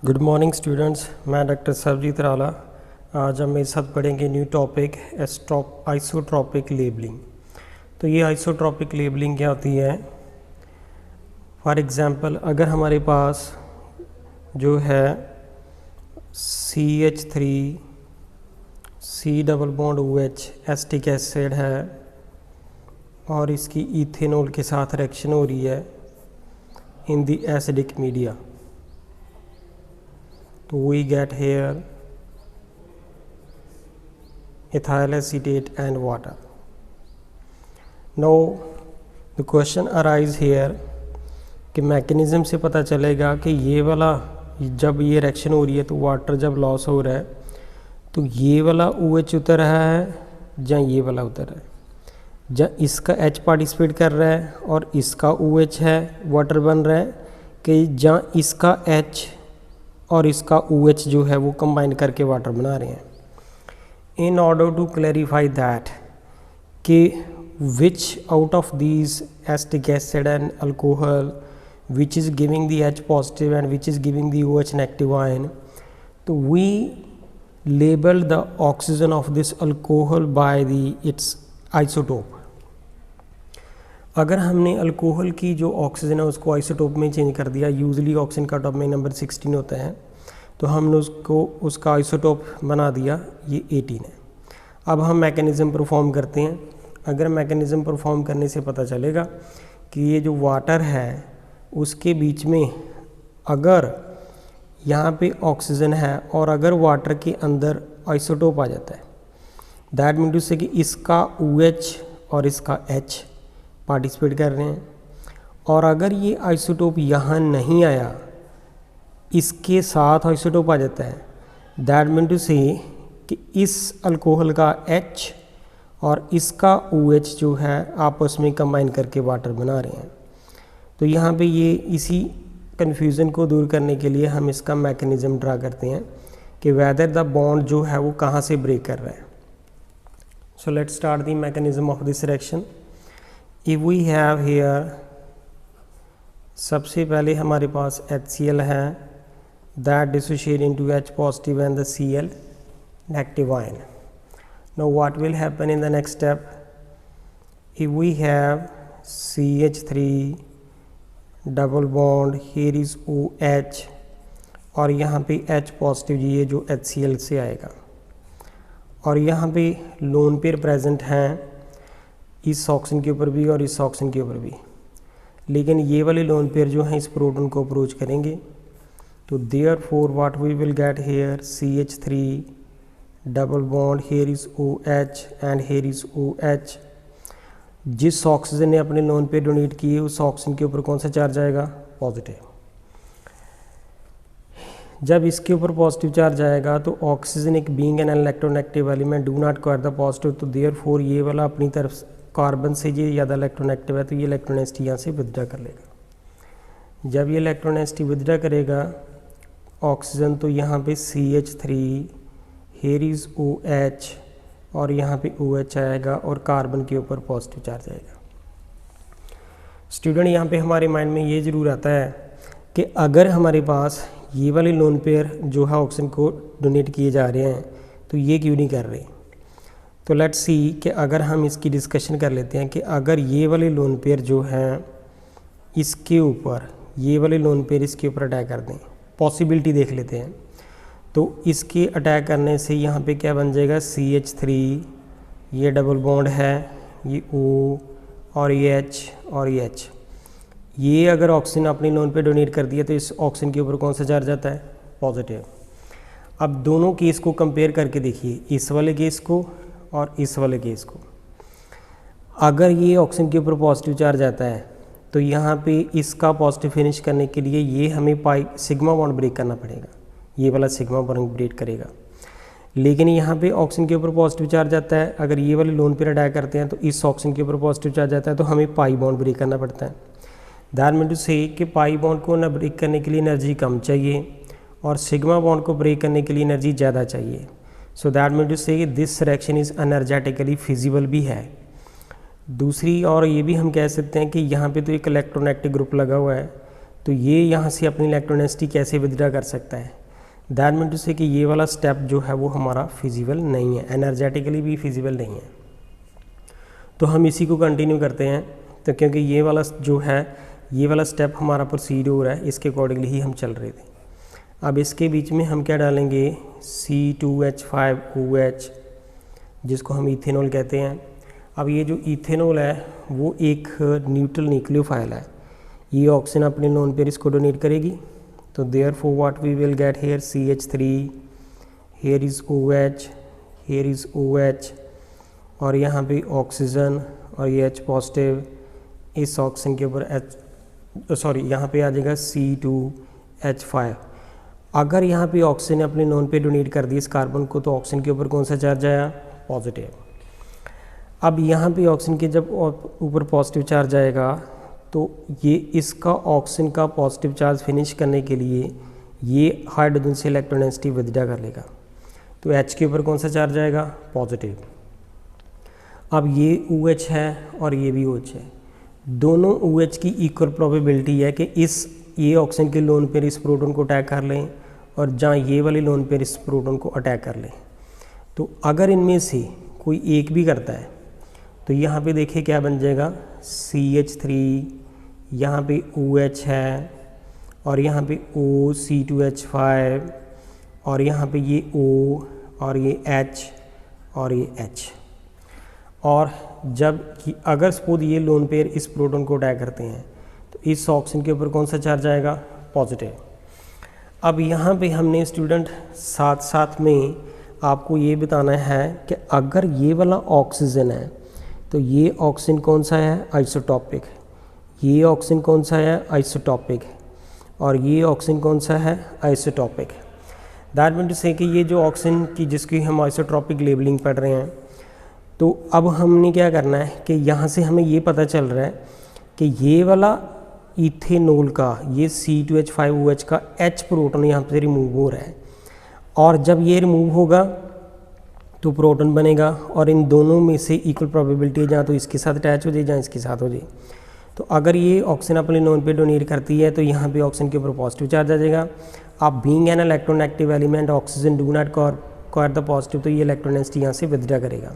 Good morning students, मैं doctor Sarabjit राला। आज हम मेरे साथ पढ़ेंगे न्यू टॉपिक आइसोट्रॉपिक लेबलिंग। तो ये आइसोट्रॉपिक लेबलिंग क्या होती है? फॉर एग्ज़ाम्पल, अगर हमारे पास जो है CH3 C double bond OH acetic acid है और इसकी इथेनॉल के साथ रिएक्शन हो रही है इन द एसिडिक मीडिया, तो we get here ethyl acetate and water. Now the question arise here कि मैकेनिज़्म से पता चलेगा कि ये वाला जब ये रिएक्शन हो रही है तो वाटर जब लॉस हो रहा है तो ये वाला OH उतर रहा है या ये वाला उतर रहा है, या इसका H पार्टिसिपेट कर रहा है और इसका OH है वाटर बन रहा है, कि या इसका H और इसका OH जो है वो कंबाइन करके वाटर बना रहे हैं। In order to clarify that कि which out of these acetic acid and alcohol which is giving the H positive and which is giving the OH negative ion, तो we label the oxygen of this alcohol by the its isotope. अगर हमने alcohol की जो oxygen है उसको isotope में change कर दिया, यूजली ऑक्सीजन का टॉप में नंबर 16 होता है, तो हमने उसको उसका आइसोटोप बना दिया ये 18 है। अब हम मैकेनिज़्म परफॉर्म करते हैं। अगर मैकेनिज़्म परफॉर्म करने से पता चलेगा कि ये जो वाटर है उसके बीच में अगर यहाँ पे ऑक्सीजन है और अगर वाटर के अंदर आइसोटोप आ जाता है, दैट मीन टू से कि इसका OH और इसका H पार्टिसिपेट कर रहे हैं, और अगर ये आइसोटोप यहाँ नहीं आया, इसके साथ आइसोटोप आ जाता है, दैट मीन टू से कि इस अल्कोहल का H और इसका OH जो है आपस में कंबाइन करके वाटर बना रहे हैं। तो यहाँ पे ये इसी कन्फ्यूज़न को दूर करने के लिए हम इसका मैकेनिज़्म ड्रा करते हैं कि वेदर द बॉन्ड जो है वो कहाँ से ब्रेक कर रहा है। So let's start the mechanism of this reaction. If we have here, सबसे पहले हमारे पास HCl है that dissociate into H positive and the Cl negative ion. Now what will happen in the next step? If we have CH3 double bond, here is OH और यहाँ पे H positive जी ये जो HCl से आएगा, और यहाँ पे लोन पेयर प्रेजेंट हैं इस ऑक्सीजन के ऊपर भी और इस ऑक्सीजन के ऊपर भी, लेकिन ये वाले लोन पेयर जो हैं इस प्रोटॉन को अप्रोच करेंगे। तो therefore what we will get here CH3 double bond, here is OH and here is OH। जिस ऑक्सीजन ने अपने लोन पेयर डोनेट किए उस ऑक्सीजन के ऊपर कौन सा चार्ज आएगा? पॉजिटिव। जब इसके ऊपर पॉजिटिव चार्ज आएगा तो ऑक्सीजन एक being an electronegative element do not acquire the positive, तो देयरफॉर ये वाला अपनी तरफ कार्बन से ये ज़्यादा इलेक्ट्रोनेगेटिव है तो ये इलेक्ट्रोनेगेटिव यहाँ से विथड्रा कर लेगा। जब ये इलेक्ट्रोनेगेटिव विथड्रा करेगा ऑक्सीजन, तो यहाँ पे CH3, हियर इज OH और यहाँ पे OH आएगा और कार्बन के ऊपर पॉजिटिव चार्ज आएगा। स्टूडेंट, यहाँ पे हमारे माइंड में ये ज़रूर आता है कि अगर हमारे पास ये वाले लोन पेयर जो है ऑक्सीजन को डोनेट किए जा रहे हैं तो ये क्यों नहीं कर रहे? तो लेट्स सी कि अगर हम इसकी डिस्कशन कर लेते हैं कि अगर ये वाले लोन पेयर जो हैं इसके ऊपर, ये वाले लोन पेयर इसके ऊपर अटैक कर दें, पॉसिबिलिटी देख लेते हैं। तो इसके अटैक करने से यहाँ पे क्या बन जाएगा? CH3 ये डबल बॉन्ड है, ये O और ये H और ये H, ये अगर ऑक्सीजन अपनी लोन पे डोनेट कर दिया तो इस ऑक्सीजन के ऊपर कौन सा चार्ज आता है? पॉजिटिव। अब दोनों केस को कंपेयर करके देखिए, इस वाले केस को और इस वाले केस को। अगर ये ऑक्सीजन के ऊपर पॉजिटिव चार्ज आता है तो यहाँ पे इसका पॉजिटिव फिनिश करने के लिए ये हमें पाई सिग्मा बॉन्ड ब्रेक करना पड़ेगा, ये वाला सिग्मा बॉन्ड ब्रेक करेगा। लेकिन यहाँ पे ऑक्सीजन के ऊपर पॉजिटिव चार्ज आता है, अगर ये वाले लोन पेयर अटैक करते हैं तो इस ऑक्सीजन के ऊपर पॉजिटिव चार्ज आता है तो हमें पाई बॉन्ड ब्रेक करना पड़ता है। दैट मीन टू से कि पाई बॉन्ड को ना ब्रेक करने के लिए एनर्जी कम चाहिए और सिग्मा बॉन्ड को ब्रेक करने के लिए एनर्जी ज़्यादा चाहिए। सो दैट मीन टू से this reaction is energetically feasible भी है। दूसरी और ये भी हम कह सकते हैं कि यहाँ पे तो एक इलेक्ट्रोनेगेटिव ग्रुप लगा हुआ है, तो ये यहाँ से अपनी इलेक्ट्रोनेसिटी कैसे विदड्रा कर सकता है। दैट मीन टू से कि ये वाला स्टेप जो है वो हमारा फिजिबल नहीं है, एनर्जेटिकली भी फिजिबल नहीं है। तो हम इसी को कंटिन्यू करते हैं। तो क्योंकि ये वाला जो है ये वाला स्टेप हमारा प्रोसीड हो रहा है, इसके अकॉर्डिंगली ही हम चल रहे थे। अब इसके बीच में हम क्या डालेंगे, C2H5OH, जिसको हम इथेनॉल कहते हैं। अब ये जो इथेनॉल है वो एक न्यूट्रल न्यूक्लियोफाइल है, ये ऑक्सीजन अपने लोन पेयर इसको डोनेट करेगी। तो therefore what we will get here CH3, here is OH, here is OH, और यहाँ पे ऑक्सीजन और ये H पॉजिटिव, इस ऑक्सीजन के ऊपर यहाँ पे आ जाएगा C2H5। अगर यहाँ पे ऑक्सीजन ने अपने नॉन पे डोनेट कर दी इस कार्बन को, तो ऑक्सीजन के ऊपर कौन सा चार्ज आया, पॉजिटिव। अब यहाँ पे ऑक्सीजन के जब ऊपर पॉजिटिव चार्ज आएगा तो ये इसका ऑक्सीजन का पॉजिटिव चार्ज फिनिश करने के लिए ये हाइड्रोजन से इलेक्ट्रोनेसिटी विदड्रा कर लेगा। तो H के ऊपर कौन सा चार्ज आएगा, पॉजिटिव। अब ये OH है और ये भी OH है, दोनों OH की इक्वल प्रोबेबिलिटी है कि ये ऑक्सीजन के लोन पेयर इस प्रोटॉन को अटैक कर लें और जहाँ ये वाले लोन पेयर इस प्रोटॉन को अटैक कर लें। तो अगर इनमें से कोई एक भी करता है तो यहाँ पे देखिए क्या बन जाएगा, CH3, यहाँ पे OH है और यहाँ पे O, C2H5, और यहाँ पे ये O और ये H और ये H। और जब कि अगर सपोज ये लोन पेयर इस प्रोटॉन को अटैक करते हैं तो इस ऑक्सीजन के ऊपर कौन सा चार्ज आएगा, पॉजिटिव। अब यहाँ पे हमने स्टूडेंट साथ साथ में आपको ये बताना है कि अगर ये वाला ऑक्सीजन है तो ये ऑक्सीजन कौन सा है, आइसोटॉपिक। ये ऑक्सीजन कौन सा है, आइसोटॉपिक। और ये ऑक्सीजन कौन सा है, आइसोटॉपिक। दैट मीन टू से कि ये जो ऑक्सीजन की जिसकी हम आइसोटॉपिक लेबलिंग पढ़ रहे हैं, तो अब हमने क्या करना है कि यहाँ से हमें ये पता चल रहा है कि ये वाला इथेनॉल का, ये C2H5OH का H प्रोटॉन यहाँ से रिमूव हो रहा है, और जब ये रिमूव होगा तो प्रोटॉन बनेगा, और इन दोनों में से इक्वल प्रोबेबिलिटी है जहाँ तो इसके साथ अटैच हो जाए जहाँ इसके साथ हो जाए। तो अगर ये ऑक्सीजन अपने नॉन पे डोनेट करती है तो यहाँ पे ऑक्सीजन के ऊपर पॉजिटिव चार्ज आ जाएगा। अब being an electronegative element oxygen do not core the positive, तो ये इलेक्ट्रोनेसिटी यहाँ से विदड्रा करेगा।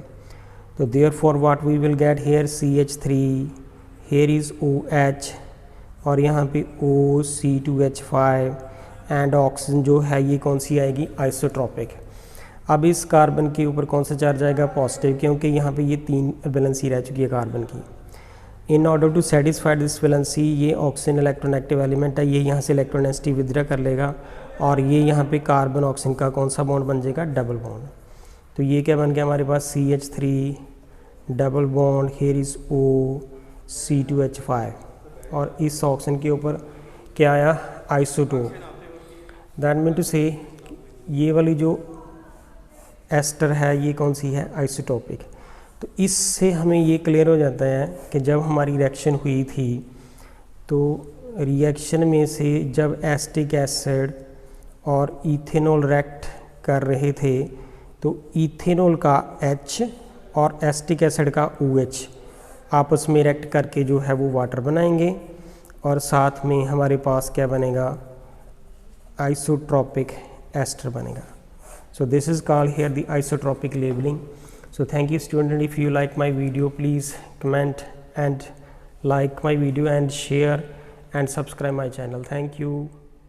तो therefore what we will get here CH3, here is OH, और यहाँ पे O, C2H5, एंड ऑक्सीजन जो है ये कौन सी आएगी, आइसोट्रॉपिक। अब इस कार्बन के ऊपर कौन सा चार्ज आएगा, पॉजिटिव, क्योंकि यहाँ पे ये 3 वैलेंसी रह चुकी है कार्बन की। In order to satisfy this valency, ये ऑक्सीजन इलेक्ट्रोनेगेटिव एलिमेंट है, ये यहाँ से इलेक्ट्रोनेसिटी विदड्रा कर लेगा, और ये यहाँ पे कार्बन ऑक्सीजन का कौन सा बॉन्ड बन जाएगा, डबल बॉन्ड। तो ये क्या बन गया हमारे पास, CH3 double bond, here is O, C2H5, और इस ऑक्सीजन के ऊपर क्या आया, आइसोटोप। दैट मीन टू से ये वाली जो एस्टर है ये कौन सी है, आइसोटॉपिक। तो इससे हमें ये क्लियर हो जाता है कि जब हमारी रिएक्शन हुई थी तो रिएक्शन में से जब एसिटिक एसिड और इथेनॉल रिएक्ट कर रहे थे तो इथेनॉल का H और एसिटिक एसिड का OH आपस में रिएक्ट करके जो है वो वाटर बनाएंगे, और साथ में हमारे पास क्या बनेगा, आइसोट्रॉपिक एस्टर बनेगा। So this is called here the isotropic labeling. So thank you student, if you like my video please comment and like my video and share and subscribe my channel. Thank you.